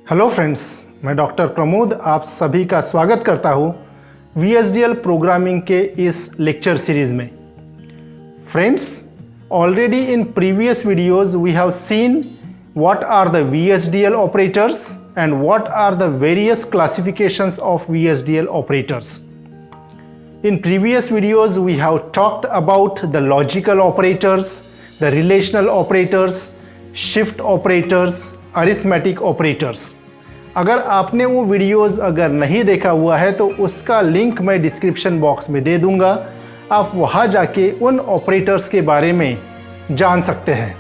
Hello friends, मैं doctor Pramod आप सभी का स्वागत करता हूँ VHDL प्रोग्रामिंग के इस लेक्चर सीरीज में। Friends, already in previous videos we have seen what are the VHDL operators and what are the various classifications of VHDL operators. In previous videos we have talked about the logical operators, the relational operators, shift operators, arithmetic operators. अगर आपने वो videos अगर नहीं देखा हुआ है तो उसका लिंक मैं डिस्क्रिप्शन बॉक्स में दे दूंगा, आप वहाँ जाके उन ऑपरेटर्स के बारे में जान सकते हैं।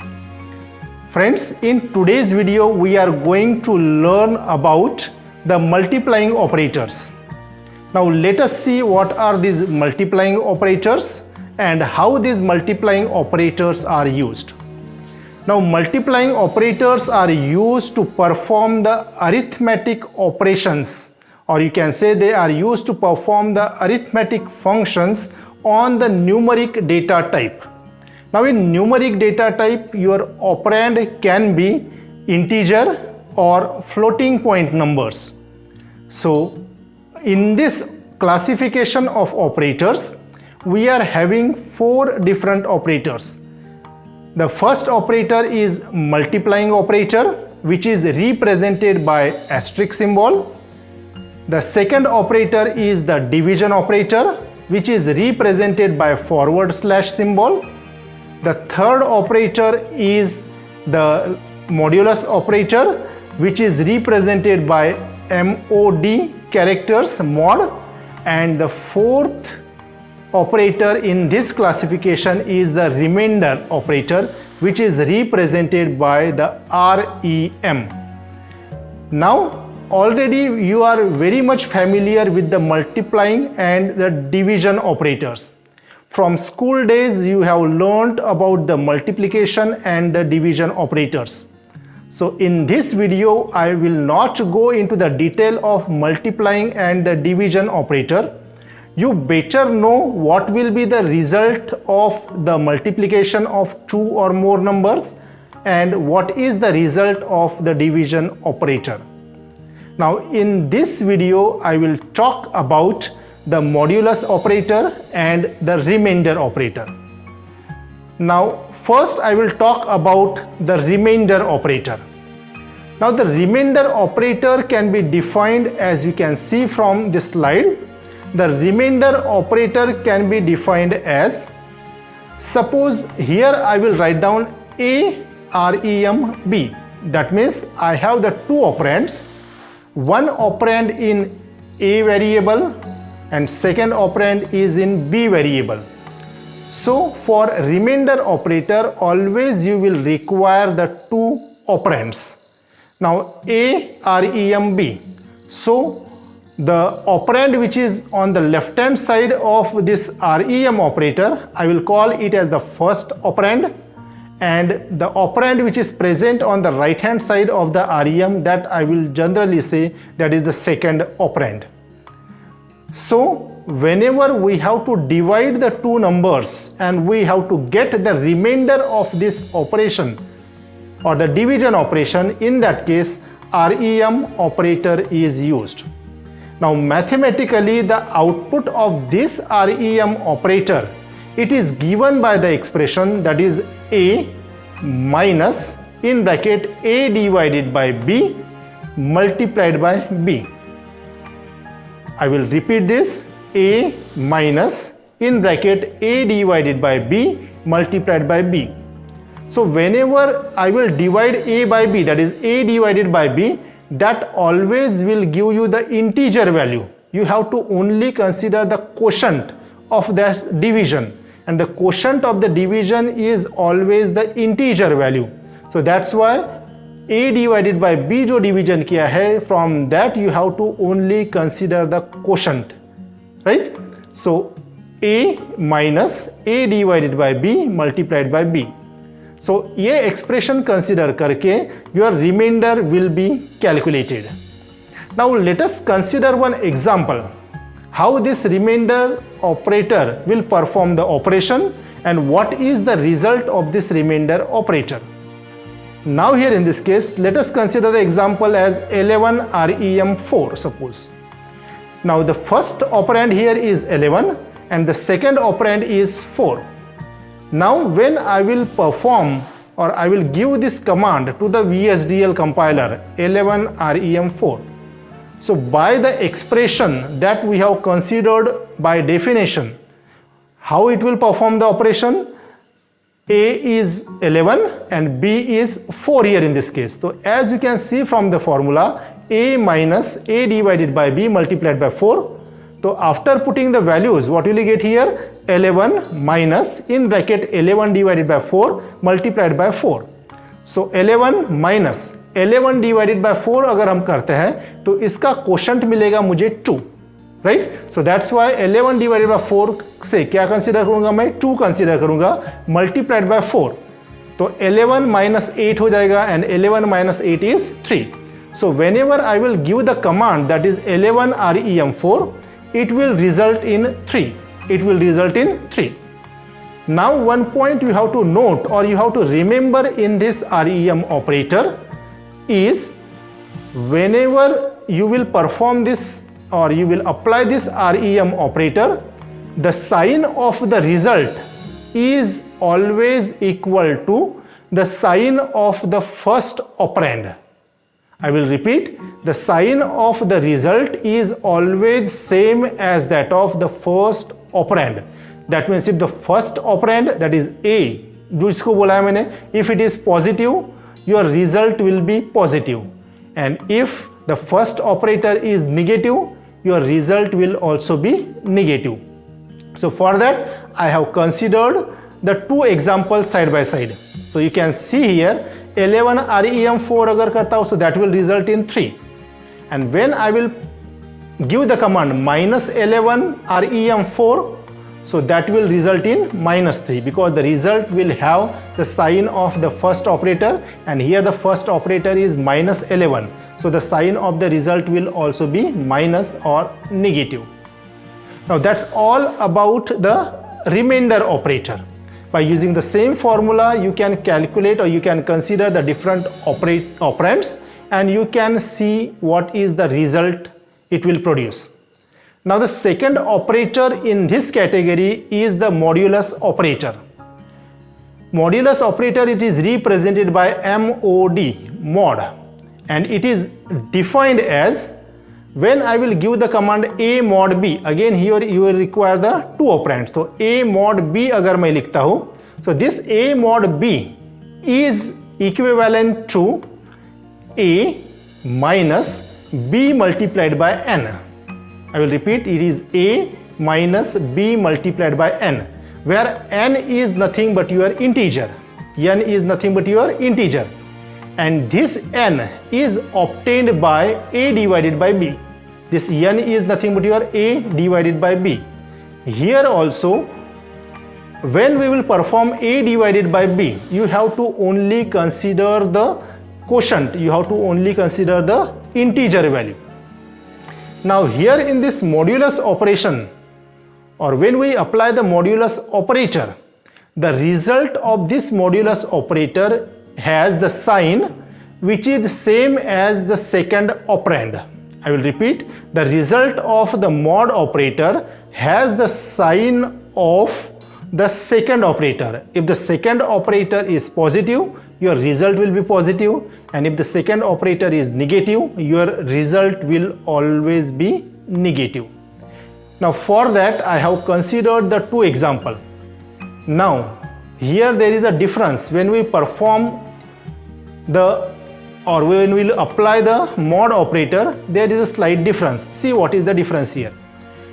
Friends, in today's video we are going to learn about the multiplying operators. Now let us see what are these multiplying operators and how these multiplying operators are used. Now multiplying operators are used to perform the arithmetic operations, or you can say they are used to perform the arithmetic functions on the numeric data type. Now in numeric data type, your operand can be integer or floating point numbers. So in this classification of operators, we are having four different operators. The first operator is multiplying operator, which is represented by asterisk symbol. The second operator is the division operator, which is represented by forward slash symbol. The third operator is the modulus operator, which is represented by MOD characters, mod. And the fourth operator in this classification is the remainder operator, which is represented by the REM. Now already you are very much familiar with the multiplying and the division operators. From school days you have learned about the multiplication and the division operators. So in this video I will not go into the detail of multiplying and the division operator. You better know what will be the result of the multiplication of two or more numbers and what is the result of the division operator. Now in this video I will talk about the modulus operator and the remainder operator. Now first I will talk about the remainder operator. Now the remainder operator can be defined as you can see from this slide. The remainder operator can be defined as, suppose here I will write down A REM B. That means I have the two operands, one operand in A variable and second operand is in B variable. So for remainder operator always you will require the two operands. Now A REM B. So the operand which is on the left hand side of this REM operator, I will call it as the first operand, and the operand which is present on the right hand side of the REM, that I will generally say that is the second operand. So whenever we have to divide the two numbers and we have to get the remainder of this operation or the division operation, in that case REM operator is used. Now mathematically the output of this REM operator, it is given by the expression that is A minus in bracket A divided by B multiplied by B. I will repeat this, A minus in bracket A divided by B multiplied by B. So whenever I will divide A by B, that is A divided by B, that always will give you the integer value. You have to only consider the quotient of that division, and the quotient of the division is always the integer value. So that's why A divided by B जो division किया है, from that you have to only consider the quotient, right? So A minus A divided by B multiplied by B. So ये expression consider करके your remainder will be calculated. Now let us consider one example how this remainder operator will perform the operation and what is the result of this remainder operator. Now here in this case, let us consider the example as 11 REM4 suppose. Now the first operand here is 11 and the second operand is 4. Now when I will perform or I will give this command to the VSDL compiler 11 REM4. So by the expression that we have considered by definition, how it will perform the operation? A is 11 and B is 4 here in this case. So as you can see from the formula, A minus A divided by B multiplied by 4. So after putting the values, what will you get here? 11 minus in bracket 11 divided by 4 multiplied by 4. So 11 minus 11 divided by 4 अगर हम करते हैं तो इसका quotient मिलेगा मुझे 2, right. So that's why 11 divided by 4 से क्या कंसीडर करूंगा मैं? 2 कंसीडर करूंगा मल्टीप्लाइड बाय 4. तो 11 माइनस 8 हो जाएगा and 11 minus 8 is 3. So when ever I will give the command that is 11 REM4, it will result in 3. It will result in 3. Now one point you have to note or you have to remember in this REM operator is whenever you will perform this or you will apply this REM operator, the sign of the result is always equal to the sign of the first operand. I will repeat, the sign of the result is always same as that of the first operand. That means if the first operand, that is A, जो इसको बोला है मैंने, if it is positive, your result will be positive. And if the first operator is negative, your result will also be negative. So for that, I have considered the two examples side by side. So you can see here, 11 REM4 अगर करता हूँ, so that will result in 3. And when I will give the command minus 11 REM4, so that will result in minus 3 because the result will have the sign of the first operator and here the first operator is minus 11. So the sign of the result will also be minus or negative. Now that's all about the remainder operator. By using the same formula, you can calculate or you can consider the different operands and you can see what is the result it will produce. Now the second operator in this category is the modulus operator. Modulus operator, it is represented by MOD, mod, and it is defined as when I will give the command A mod B, again here you will require the two operands. So A mod B अगर मैं लिखता हूँ, so this A mod B is equivalent to A minus B multiplied by N. I will repeat, it is A minus B multiplied by N, where N is nothing but your integer. N is nothing but your integer. And this N is obtained by A divided by B. This N is nothing but your A divided by B. Here also, when we will perform A divided by B, you have to only consider the quotient. You have to only consider the integer value. Now here in this modulus operation, or when we apply the modulus operator, the result of this modulus operator has the sign which is same as the second operand. I will repeat, the result of the mod operator has the sign of the second operator. If the second operator is positive, your result will be positive, and if the second operator is negative, your result will always be negative. Now for that, I have considered the two examples. Now here there is a difference when we perform or when we will apply the mod operator, there is a slight difference. See what is the difference here.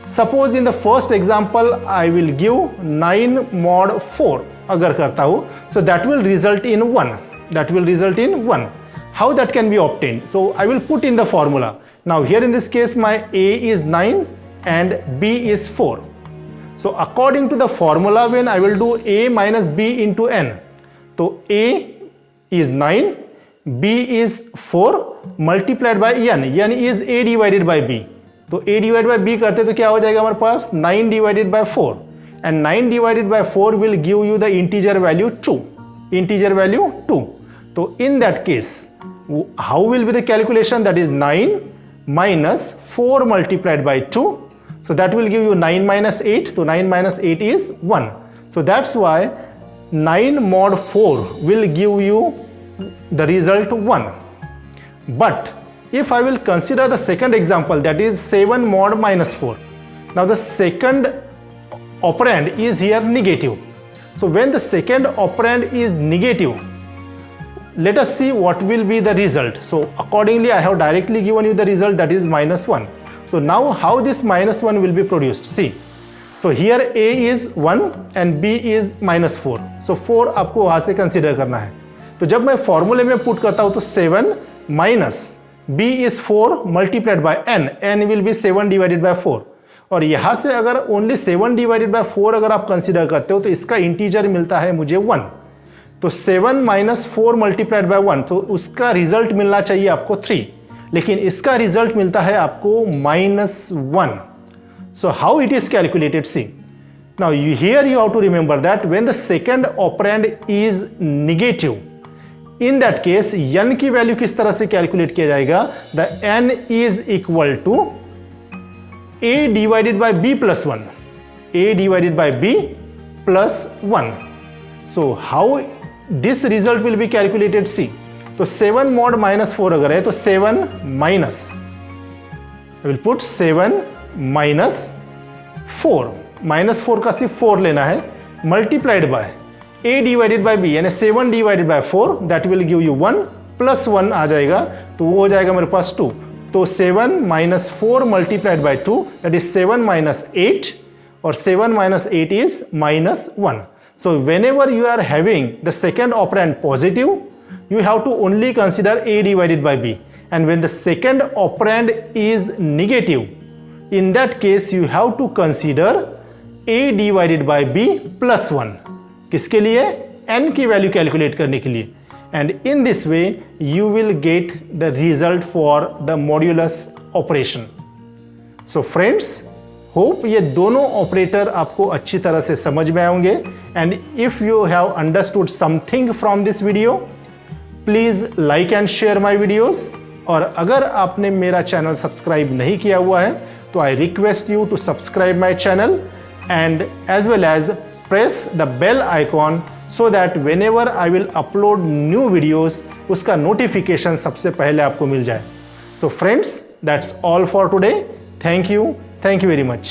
Suppose in the first example I will give 9 mod 4 agar karta hu, so that will result in 1. That will result in 1. How that can be obtained? So I will put in the formula. Now here in this case my A is 9 and B is 4. So according to the formula, when I will do A minus B into N, so A is 9, B is 4 multiplied by N. N is A divided by B. तो A divided by B करते तो क्या हो जाएगा हमारे पास 9 divided by 4, and 9 divided by 4 will give you the integer value 2. Integer value 2. तो इन that case how will be the calculation, that is 9 minus 4 multiplied by 2, so that will give you 9 minus 8, so 9 minus 8 is 1. So that's why 9 mod 4 will give you the result 1. But if I will consider the second example, that is 7 mod minus 4, now the second operand is here negative. So when the second operand is negative, let us see what will be the result. So accordingly I have directly given you the result, that is minus 1. So now how this minus 1 will be produced, see. So here A is 1 and B is minus 4. So 4 आपको वहाँ से consider करना है. तो जब मैं फॉर्मूले में पुट करता हूँ तो 7 minus B is 4 multiplied by n, n will be 7 divided by 4. और यहाँ से अगर ओनली 7 डिवाइडेड बाय 4 अगर आप कंसिडर करते हो तो इसका इंटीजर मिलता है मुझे 1. तो 7 माइनस 4 मल्टीप्लाइड बाय 1, तो उसका रिजल्ट मिलना चाहिए आपको 3, लेकिन इसका रिजल्ट मिलता है आपको minus 1. So how it is calculated, see. Now here you have to remember that when the second operand is negative, in that case n की वैल्यू किस तरह से कैलकुलेट किया जाएगा, the n is equal to a divided by b plus 1, a divided by b plus 1. So how this result will be calculated, see. तो 7 mod minus 4 अगर है तो 7 minus, I will put 7 minus 4, minus 4 का सिर्फ 4 लेना है, multiplied by a divided by b, यानी 7 divided by 4, that will give you 1 plus 1 आ जाएगा, तो वो हो जाएगा मेरे पास 2. तो 7 minus 4 multiplied by 2, that is 7 minus 8, और 7 minus 8 is minus 1. So whenever you are having the second operand positive, you have to only consider a divided by b, and when the second operand is negative, in that case you have to consider a divided by b plus 1. किसके लिए? n की value calculate करने के लिए. And in this way you will get the result for the modulus operation. So friends, hope ये दोनों operator आपको अच्छी तरह से समझ में आएंगे. And if you have understood something from this video, please like and share my videos. और अगर आपने मेरा चैनल सब्सक्राइब नहीं किया हुआ है तो I request you to subscribe my channel and as well as press the bell icon, so that whenever I will upload new videos उसका नोटिफिकेशन सबसे पहले आपको मिल जाए. So friends, that's all for today. Thank you very much.